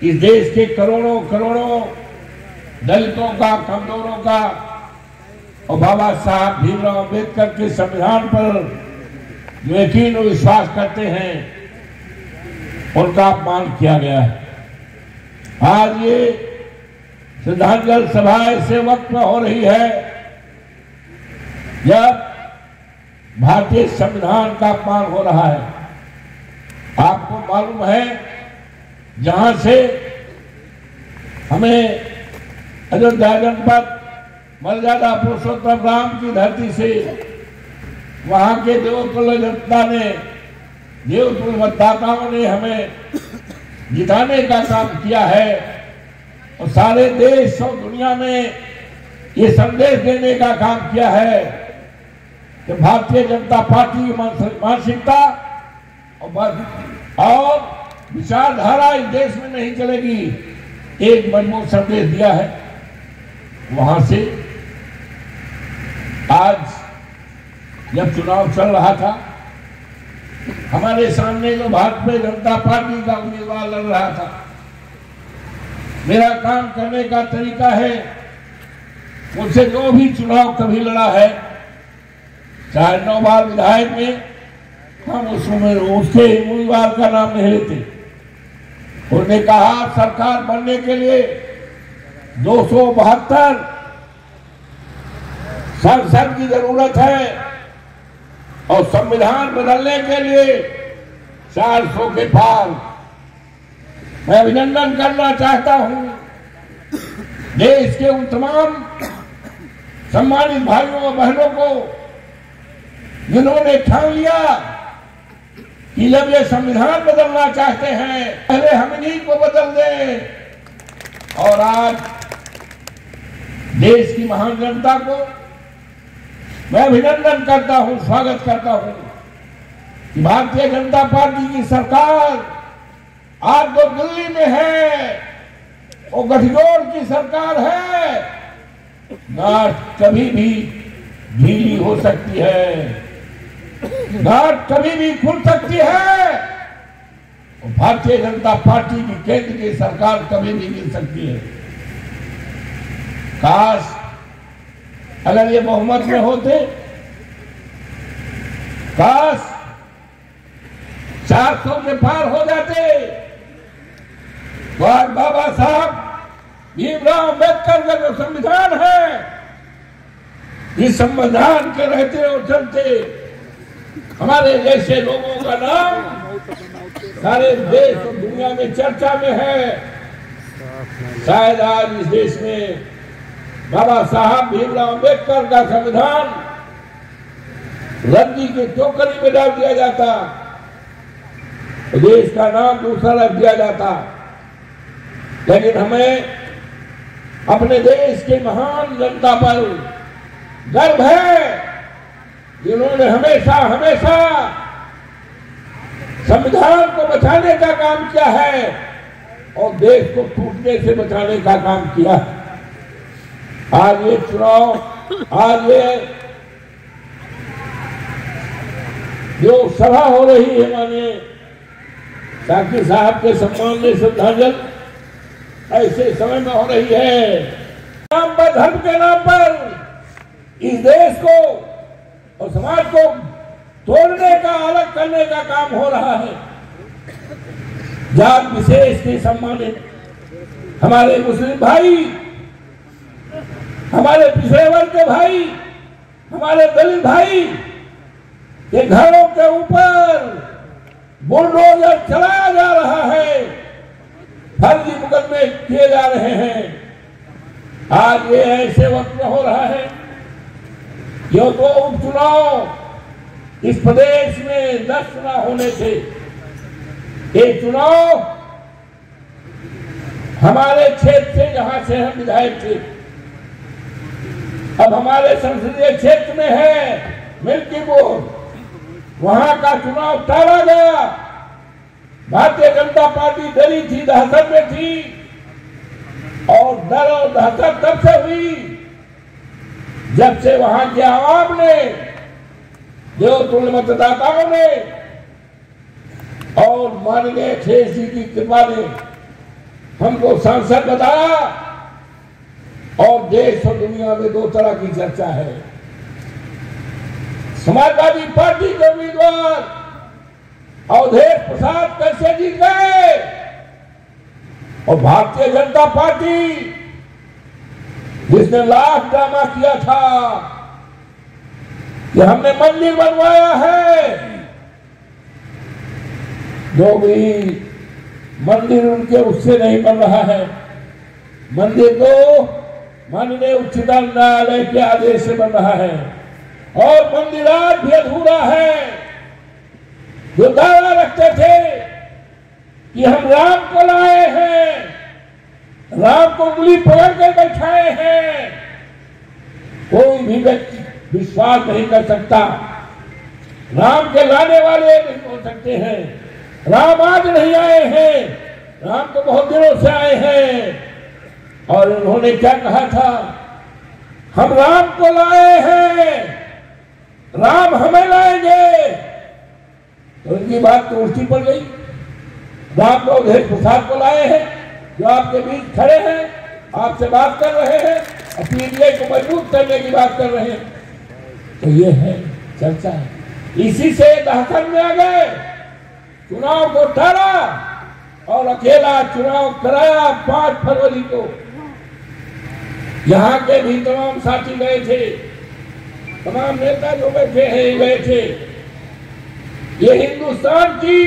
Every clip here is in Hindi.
इस देश के करोड़ों करोड़ों दलितों का, कमजोरों का और बाबा साहब भीमराव अंबेडकर के संविधान पर जो यकीन और विश्वास करते हैं उनका अपमान किया गया है। आज ये श्रद्धांजलि सभा ऐसे वक्त में हो रही है जब भारतीय संविधान का अपमान हो रहा है। आपको मालूम है जहां से हमें अयोध्या जनपद मर्यादा पुरुषोत्तम राम की धरती से वहां के देवतुल्य जनता ने, देवतुल्य मतदाताओं ने हमें जिताने का काम किया है और सारे देश और दुनिया में ये संदेश देने का काम किया है कि भारतीय जनता पार्टी की मानसिकता और विचारधारा इस देश में नहीं चलेगी। एक मजबूत संदेश दिया है। वहां से आज जब चुनाव चल रहा था, हमारे सामने जो भारतीय जनता पार्टी का उम्मीदवार लड़ रहा था, मेरा काम करने का तरीका है, मुझसे जो भी चुनाव कभी लड़ा है, चाहे 9 बार विधायक में, हम उसके उम्मीदवार का नाम नहीं लेते। उन्होंने कहा सरकार बनने के लिए 272 सांसद की जरूरत है और संविधान बदलने के लिए 400 के पार। मैं अभिनंदन करना चाहता हूं देश के उन तमाम सम्मानित भाइयों और बहनों को जिन्होंने ठान लिया कि जब ये संविधान बदलना चाहते हैं पहले हम इन्हीं को बदल दें। और आज देश की महान जनता को मैं अभिनंदन करता हूं, स्वागत करता हूं कि भारतीय जनता पार्टी की सरकार आज तो दिल्ली में है, वो गठजोड़ की सरकार है, गांठ कभी भी ढीली हो सकती है, गांठ कभी भी खुल सकती है और भारतीय जनता पार्टी की केंद्र की सरकार कभी भी गिर सकती है। काश अगर ये बहुमत में होते, काश 400 के पार हो जाते, तो आज बाबा साहब भीमराव अंबेडकर का जो संविधान है, इस संविधान के रहते और चलते हमारे जैसे लोगों का नाम सारे देश और दुनिया में चर्चा में है। शायद आज इस देश में बाबा साहब भीमराव अंबेडकर का संविधान रद्दी के टोकरी में डाल दिया जाता, तो देश का नाम दूसरा रख दिया जाता। लेकिन हमें अपने देश के महान जनता पर गर्व है जिन्होंने हमेशा हमेशा संविधान को बचाने का काम किया है और देश को टूटने से बचाने का काम किया है। आज ये चुनाव, आज ये जो सभा हो रही है माननीय साकी साहब के सम्मान में श्रद्धांजलि ऐसे समय में हो रही है। नाम पर, धर्म के नाम पर इस देश को और समाज को तोड़ने का, अलग करने का काम हो रहा है। जात विशेष के सम्मानित हमारे मुस्लिम भाई, हमारे पिछड़े वर्ग के भाई, हमारे दलित भाई के घरों के ऊपर बुलडोजर चलाया जा रहा है, फर्जी मुकदमे किए जा रहे हैं। आज ये ऐसे वक्त में हो रहा है, जो 2 उपचुनाव इस प्रदेश में 10 चुनाव होने थे। एक चुनाव हमारे क्षेत्र से, जहां से हम विधायक थे, अब हमारे संसदीय क्षेत्र में है मिल्कीपुर, वहां का चुनाव टाला गया। भारतीय जनता पार्टी डरी थी, दहशत में थी और डर और दहशत तब से हुई जब से वहां के आवाम ने, देवतुल्य मतदाताओं ने और माननीय अखिलेश जी की कृपा ने हमको सांसद बताया। और देश और दुनिया में दो तरह की चर्चा है। समाजवादी पार्टी के उम्मीदवार अवधेश प्रसाद कैसे जीत गए, और भारतीय जनता पार्टी जिसने लाख ड्रामा किया था कि हमने मंदिर बनवाया है, जो भी मंदिर उनके उससे नहीं बन रहा है। मंदिर तो माननीय उच्चतम न्यायालय के आदेश से बन रहा है, और मंदिर आज भी अधूरा है। जो दावा रखते थे कि हम राम को लाए हैं, राम को उंगली पकड़ कर बैठाए हैं, कोई भी व्यक्ति विश्वास नहीं कर सकता। राम के लाने वाले नहीं हो सकते हैं। राम आज नहीं आए हैं, राम तो बहुत दिनों से आए हैं। और उन्होंने क्या कहा था, हम राम को लाए हैं, राम हमें लाएंगे। तो उनकी बात तो उल्टी पड़ गई। राम को अवधेश प्रसाद को लाए हैं, जो आपके बीच खड़े हैं, आपसे बात कर रहे हैं, और पीडीआई को मजबूत करने की बात कर रहे हैं। तो ये है चर्चा है। इसी से दहकन में आ गए, चुनाव को टाला और अकेला चुनाव कराया 5 फरवरी को। यहाँ के भी तमाम साथी गए थे, तमाम नेता जो बैठे हैं गए थे। ये हिंदुस्तान की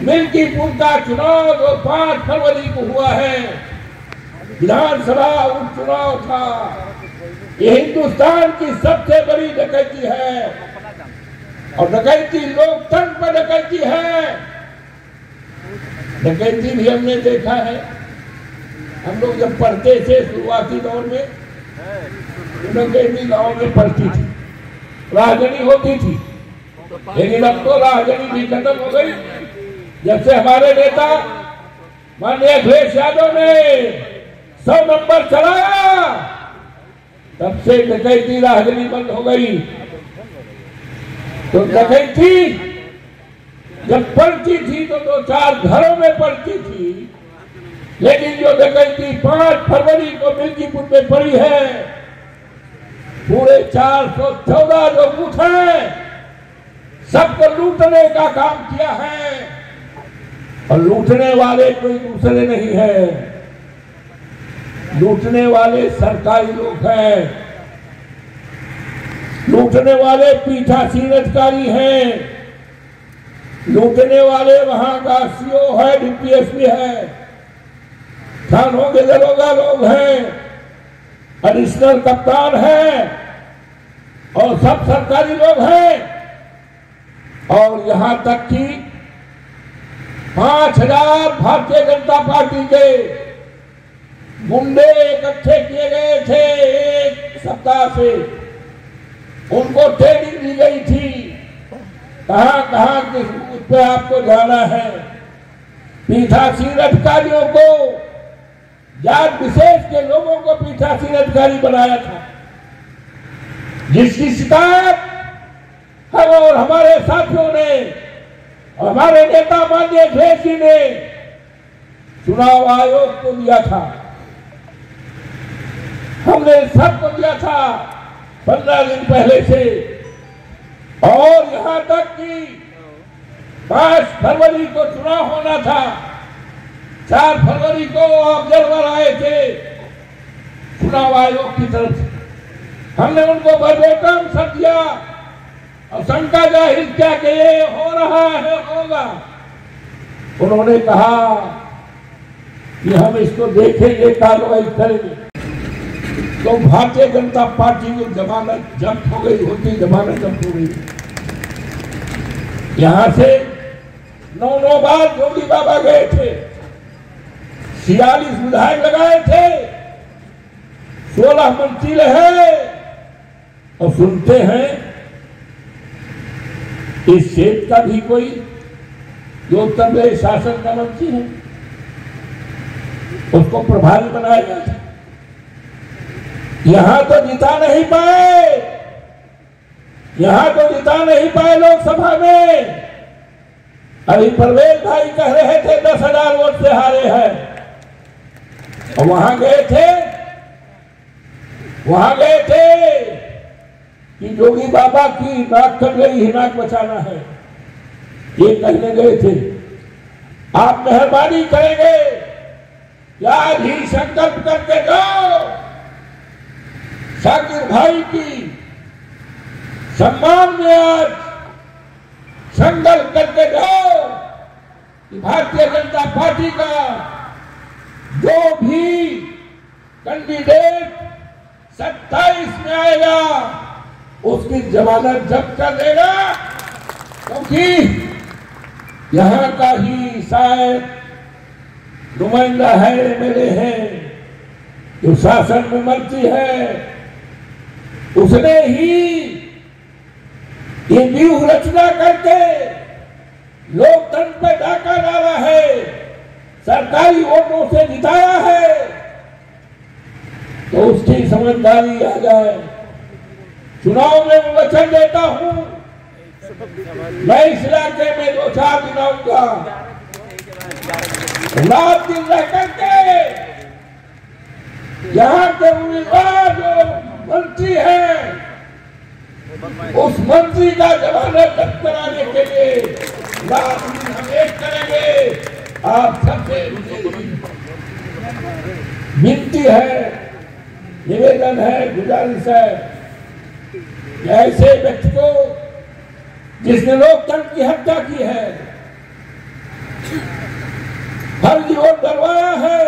मिल्कीपुर का चुनाव जो 5 फरवरी को हुआ है, विधानसभा उपचुनाव था। ये हिंदुस्तान की सबसे बड़ी डकैती है, और डकैती लोकतंत्र पर डकैती है। डकैती भी हमने देखा है। हम लोग जब पढ़ते थे शुरुआती दौर में, डकैती गांव में पड़ती थी, राजनी होती थी। लेकिन अब तो राजनी भी खत्म हो गई। जब से हमारे नेता माननीय अखिलेश यादव ने 100 नंबर चलाया, तब से डकैती राजनी बंद हो गई। तो डकैती जब पड़ती थी तो 2-4 घरों में पड़ती थी, लेकिन जो डकैती 5 फरवरी को मिल्कीपुर में पड़ी है, पूरे 414 जो बूथ हैं, सबको लूटने का काम किया है। और लूटने वाले कोई दूसरे नहीं है, लूटने वाले सरकारी लोग हैं, लूटने वाले पीठासीन अधिकारी हैं, लूटने वाले वहां का सीओ है, डीपीएसपी है, थानों के दरोगा लोग हैं, एडिशनल कप्तान हैं, और सब सरकारी लोग हैं। और यहां तक कि 5000 भारतीय जनता पार्टी के गुंडे इकट्ठे किए गए थे एक सप्ताह से। उनको ट्रेनिंग दी गई थी, कहां किस बूथ पे आपको जाना है। पीठासीन अधिकारियों को, जात विशेष के लोगों को पीठासीन अधिकारी बनाया था, जिसकी शिकायत हम और हमारे साथियों ने और हमारे नेता माननीय अखिलेश जी ने चुनाव आयोग को दिया था। हमने सबको दिया था 15 दिन पहले से। और यहां तक कि 5 फरवरी को चुनाव होना था, 4 फरवरी को ऑब्जर्वर आए थे चुनाव आयोग की तरफ से। हमने उनको वर्बोटम सब दिया और शंका जाहिर किया कि ये हो रहा है, होगा। उन्होंने कहा कि हम इसको देखेंगे, कार्रवाई करेंगे। तो भारतीय जनता पार्टी की जमानत जब्त हो गई होती, जमानत जब्त हो गई। यहां से 9 बार योगी बाबा गए थे, 46 विधायक लगाए थे, 16 मंत्री रहे। और सुनते हैं इस क्षेत्र का भी कोई जो उत्तर प्रदेश शासन का मंत्री है, उसको प्रभारी बनाया गया था। यहां तो जिता नहीं पाए, यहां तो जिता नहीं पाए लोकसभा में। अभी परवेज भाई कह रहे थे 10,000 वोट से हारे हैं। और वहां गए थे कि जोगी बाबा की नाक कट गई, नाक बचाना है, ये कहने गए थे। आप मेहरबानी करेंगे कि आज ही संकल्प करके जाओ, शाकिर भाई की सम्मान में आज संकल्प करके जाओ कि भारतीय जनता पार्टी का जो भी कैंडिडेट 27 में आएगा उसकी जमानत जब्त कर देगा, क्योंकि यहाँ का ही शायद नुमाइंदा है, एमएलए है, जो शासन में मंत्री है, उसने ही ये व्यूह रचना करके लोकतंत्र पे डाका डाला है, सरकारी वोटों से जिताया है, तो उसकी समझदारी आ जाए। चुनाव में मैं वचन देता हूं, मैं इस इलाके में 2-4 दिन आऊंगा, रात दिन रह करके यहाँ के उम्मीदवार जो मंत्री है उस मंत्री का जमानत जब्त कराने के लिए रात दिन हम एक करेंगे। आप सबसे विनती है, निवेदन है, गुजारिश है, ऐसे व्यक्ति को जिसने लोकतंत्र की हत्या की है, फर्जी वोट डलवाया है,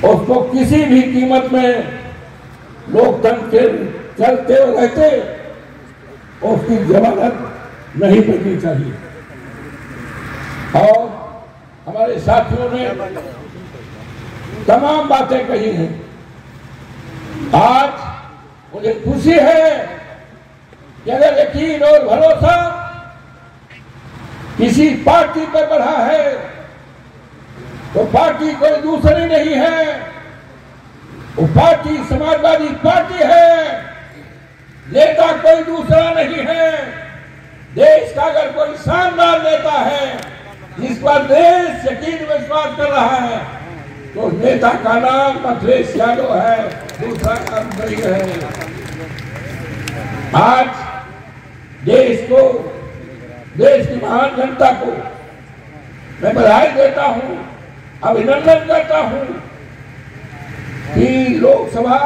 उसको किसी भी कीमत में लोकतंत्र के चलते रहते उसकी जमानत नहीं मिलनी चाहिए। और हमारे साथियों ने तमाम बातें कही हैं। आज मुझे खुशी है कि अगर यकीन और भरोसा किसी पार्टी पर बढ़ा है तो पार्टी कोई दूसरी नहीं है, वो पार्टी समाजवादी पार्टी है, नेता कोई दूसरा नहीं है। देश का अगर कोई शानदार नेता है जिस पर देश यकीन विश्वास कर रहा है तो नेता का नाम अखिलेश यादव है, दूसरा नाम नहीं है। आज देश को, देश की महान जनता को मैं बधाई देता हूं, अभिनंदन करता हूं कि लोकसभा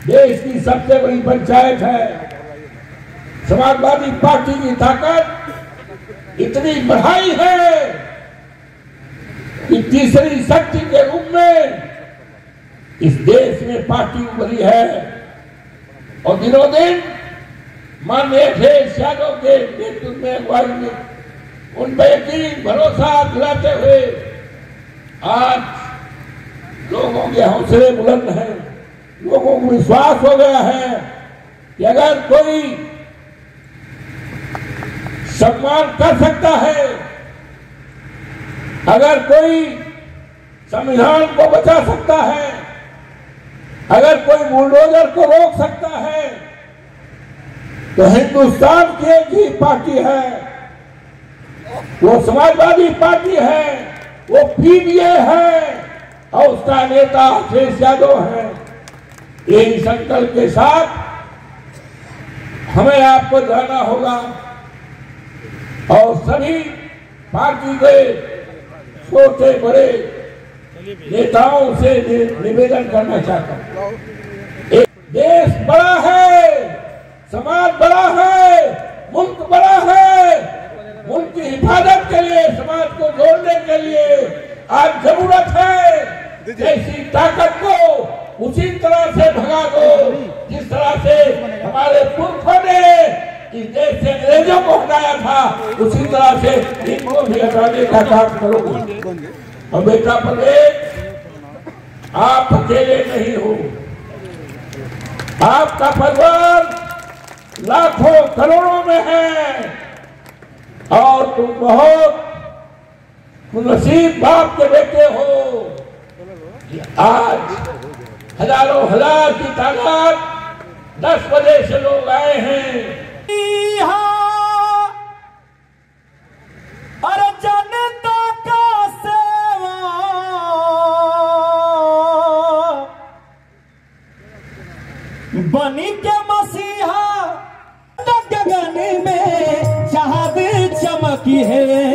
देश की सबसे बड़ी पंचायत है। समाजवादी पार्टी की ताकत इतनी बढ़ाई है कि तीसरी शक्ति के रूप में इस देश में पार्टी उभरी है। और दिनों दिन माननीय अखिलेश यादव के नेतृत्व में अगुवाई में उन पर यकीन भरोसा दिलाते हुए आज लोगों के हौसले बुलंद हैं, लोगों को विश्वास हो गया है कि अगर कोई सम्मान कर सकता है, अगर कोई संविधान को बचा सकता है, अगर कोई बुलडोजर को रोक सकता है तो हिंदुस्तान की एक ही पार्टी है, वो समाजवादी पार्टी है, वो पीडीए है और उसका नेता अखिलेश यादव है। यही संकल्प के साथ हमें आपको जाना होगा और सभी पार्टी के छोटे बड़े नेताओं से निवेदन करना चाहता हूं। देश बड़ा है, समाज बड़ा है, मुल्क बड़ा है, मुल्क की हिफाजत के लिए, समाज को जोड़ने के लिए आज जरूरत है ऐसी ताकत को उसी तरह से भगा दो जिस तरह से हमारे पुरखों ने इस देश से अंग्रेजों को हटाया था, उसी तरह से इनको भी हटाने का काम करोगे। और बेटा प्रदेश, आप अकेले नहीं हो, आपका परिवार लाखों करोड़ों में है और तुम बहुत नसीब बाप के बेटे हो। आज हजारों हजार की तादाद 10 बजे से लोग आए हैं। अरे जनता का सेवा बनी के मसीहा गगन में चाँद चमकी है।